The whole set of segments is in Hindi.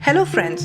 हेलो फ्रेंड्स,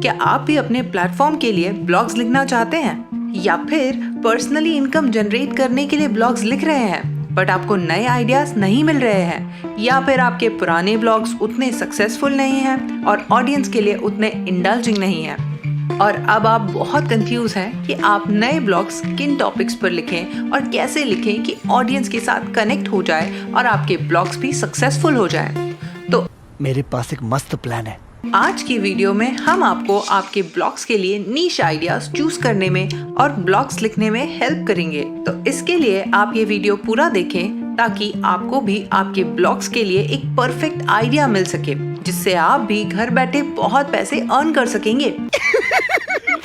क्या आप भी अपने प्लेटफॉर्म के लिए ब्लॉग्स लिखना चाहते हैं या फिर पर्सनली इनकम जनरेट करने के लिए ब्लॉग्स लिख रहे हैं बट आपको नए आइडियाज नहीं मिल रहे हैं, या फिर आपके पुराने ब्लॉग्स उतने सक्सेसफुल नहीं हैं और ऑडियंस के लिए उतने इंडल्जिंग नहीं हैं और अब आप बहुत कंफ्यूज हैं कि आप नए ब्लॉग्स किन टॉपिक्स पर लिखें और कैसे लिखें कि ऑडियंस के साथ कनेक्ट हो जाए और आपके ब्लॉग्स भी सक्सेसफुल हो जाए। तो मेरे पास एक मस्त प्लान है। आज की वीडियो में हम आपको आपके ब्लॉग्स के लिए नीश आइडियाज चूज करने में और ब्लॉग्स लिखने में हेल्प करेंगे। तो इसके लिए आप ये वीडियो पूरा देखें ताकि आपको भी आपके ब्लॉग्स के लिए एक परफेक्ट आइडिया मिल सके, जिससे आप भी घर बैठे बहुत पैसे अर्न कर सकेंगे।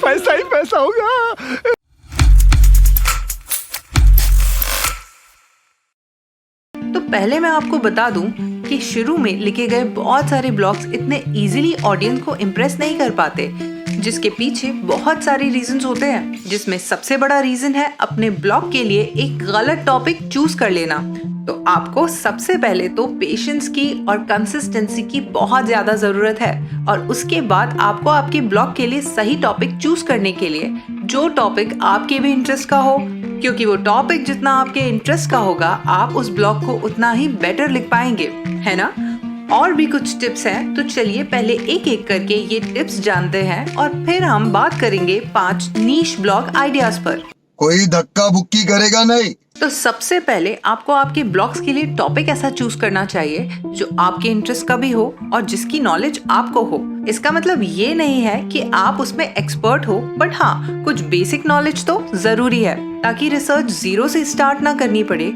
पैसा ही पैसा होगा। तो पहले मैं आपको बता दूं कि शुरू में लिखे गए बहुत सारे ब्लॉग्स इतने इजीली ऑडियंस को इम्प्रेस नहीं कर पाते, जिसके पीछे बहुत सारे रीजंस होते हैं, जिसमें सबसे बड़ा रीजन है अपने ब्लॉग के लिए एक गलत टॉपिक चूज कर लेना। तो आपको सबसे पहले तो पेशेंस की और कंसिस्टेंसी की बहुत ज्यादा जरूरत है और उसके बाद आपको आपके ब्लॉग के लिए सही टॉपिक चूज करने के लिए जो टॉपिक आपके भी इंटरेस्ट का हो, क्योंकि वो टॉपिक जितना आपके इंटरेस्ट का होगा आप उस ब्लॉग को उतना ही बेटर लिख पाएंगे, है ना। और भी कुछ टिप्स हैं, तो चलिए पहले एक एक करके ये टिप्स जानते हैं और फिर हम बात करेंगे 5 नीश ब्लॉग आइडियाज पर। कोई धक्का बुक्की करेगा नहीं। तो सबसे पहले आपको आपके ब्लॉग्स के लिए टॉपिक ऐसा चूज करना चाहिए जो आपके इंटरेस्ट का भी हो और जिसकी नॉलेज आपको हो। इसका मतलब ये नहीं है कि आप उसमें एक्सपर्ट हो, बट हाँ, कुछ बेसिक नॉलेज तो जरूरी है ताकि रिसर्च जीरो से स्टार्ट ना करनी पड़े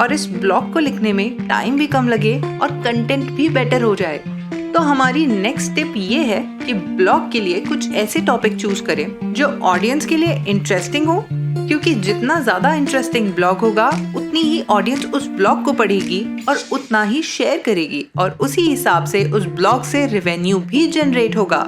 और इस ब्लॉग को लिखने में टाइम भी कम लगे और कंटेंट भी बेटर हो जाए। तो हमारी नेक्स्ट टिप ये है कि ब्लॉग के लिए कुछ ऐसे टॉपिक चूज करें जो ऑडियंस के लिए इंटरेस्टिंग हो, क्योंकि जितना ज्यादा इंटरेस्टिंग ब्लॉग होगा उतनी ही ऑडियंस उस ब्लॉग को पढ़ेगी और उतना ही शेयर करेगी और उसी हिसाब से उस ब्लॉग से रेवेन्यू भी जनरेट होगा।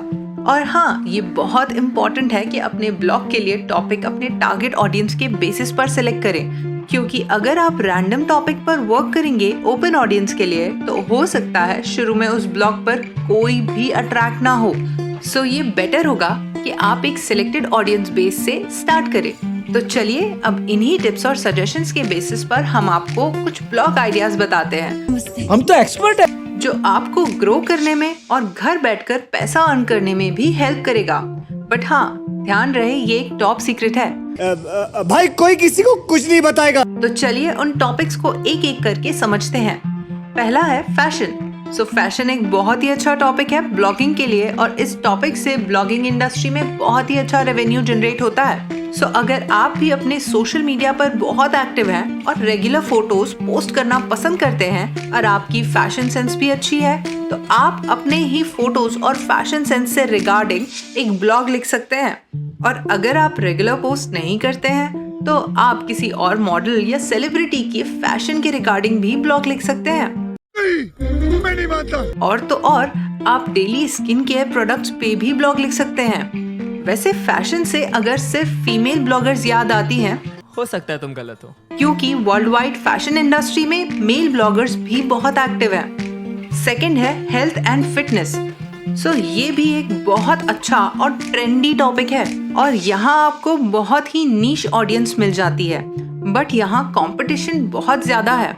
और हाँ, ये बहुत इम्पोर्टेंट है कि अपने ब्लॉग के लिए टॉपिक अपने टारगेट ऑडियंस के बेसिस पर सिलेक्ट करें, क्योंकि अगर आप रैंडम टॉपिक पर वर्क करेंगे ओपन ऑडियंस के लिए तो हो सकता है शुरू में उस ब्लॉग पर कोई भी अट्रैक्ट ना हो। सो ये बेटर होगा कि आप एक सिलेक्टेड ऑडियंस बेस से स्टार्ट करें। तो चलिए अब इन्हीं टिप्स और सजेशंस के बेसिस पर हम आपको कुछ ब्लॉग आइडियाज बताते हैं। हम तो एक्सपर्ट है, जो आपको ग्रो करने में और घर बैठकर पैसा अर्न करने में भी हेल्प करेगा। बट हाँ, ध्यान रहे ये एक टॉप सीक्रेट है। भाई कोई किसी को कुछ नहीं बताएगा। तो चलिए उन टॉपिक्स को एक एक करके समझते हैं। पहला है फैशन। फैशन एक बहुत ही अच्छा टॉपिक है ब्लॉगिंग के लिए और इस टॉपिक से ब्लॉगिंग इंडस्ट्री में बहुत ही अच्छा रेवेन्यू जनरेट होता है। अगर आप भी अपने सोशल मीडिया पर बहुत एक्टिव हैं और रेगुलर फोटोज पोस्ट करना पसंद करते हैं और आपकी फैशन सेंस भी अच्छी है, तो आप अपने ही फोटोज और फैशन सेंस से रिगार्डिंग एक ब्लॉग लिख सकते हैं। और अगर आप रेगुलर पोस्ट नहीं करते हैं तो आप किसी और मॉडल या सेलिब्रिटी के फैशन के रिगार्डिंग भी ब्लॉग लिख सकते हैं। मैं नहीं मानता। और तो और आप डेली स्किन केयर प्रोडक्ट्स पे भी ब्लॉग लिख सकते हैं। वैसे फैशन से अगर सिर्फ फीमेल ब्लॉगर्स याद आती हैं, हो सकता है तुम गलत हो, क्योंकि वर्ल्ड वाइड फैशन इंडस्ट्री में मेल ब्लॉगर्स भी बहुत एक्टिव हैं। सेकंड है हेल्थ एंड फिटनेस। ये भी एक बहुत अच्छा और ट्रेंडी टॉपिक है और यहाँ आपको बहुत ही नीश ऑडियंस मिल जाती है, बट यहाँ कंपटीशन बहुत ज्यादा है।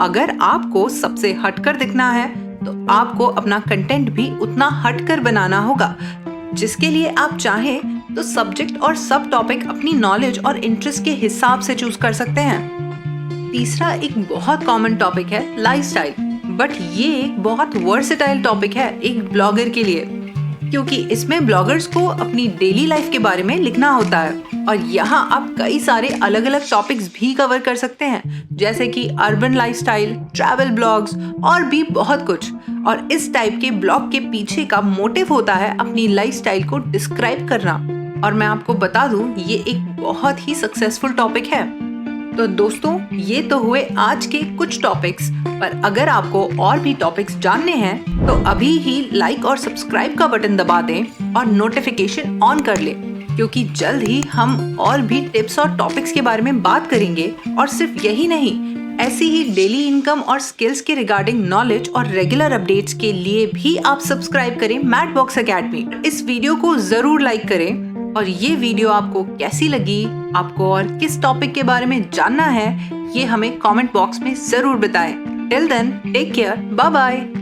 अगर आपको सबसे हटकर दिखना है तो आपको अपना कंटेंट भी उतना हटकर बनाना होगा, जिसके लिए आप चाहें तो सब्जेक्ट और सब टॉपिक अपनी नॉलेज और इंटरेस्ट के हिसाब से चूज कर सकते हैं। तीसरा एक बहुत कॉमन टॉपिक है लाइफस्टाइल, बट ये एक बहुत वर्सेटाइल टॉपिक है एक ब्लॉगर के लिए, क्योंकि इसमें ब्लॉगर्स को अपनी डेली लाइफ के बारे में लिखना होता है और यहाँ आप कई सारे अलग अलग टॉपिक्स भी कवर कर सकते हैं, जैसे कि अर्बन लाइफस्टाइल, ट्रैवल ब्लॉग्स और भी बहुत कुछ। और इस टाइप के ब्लॉग के पीछे का मोटिव होता है अपनी लाइफस्टाइल को डिस्क्राइब करना। और मैं आपको बता दूं ये एक बहुत ही सक्सेसफुल टॉपिक है। तो दोस्तों, ये तो हुए आज के कुछ टॉपिक्स, पर अगर आपको और भी टॉपिक्स जानने हैं तो अभी ही लाइक और सब्सक्राइब का बटन दबा दें और नोटिफिकेशन ऑन कर लें, क्योंकि जल्द ही हम और भी टिप्स और टॉपिक्स के बारे में बात करेंगे। और सिर्फ यही नहीं, ऐसी ही डेली इनकम और स्किल्स के रिगार्डिंग नॉलेज और रेगुलर अपडेट्स के लिए भी आप सब्सक्राइब करें मैथ बॉक्स एकेडमी। इस वीडियो को जरूर लाइक करें और ये वीडियो आपको कैसी लगी, आपको और किस टॉपिक के बारे में जानना है, ये हमें कमेंट बॉक्स में जरूर बताएं। Till then take care, bye bye.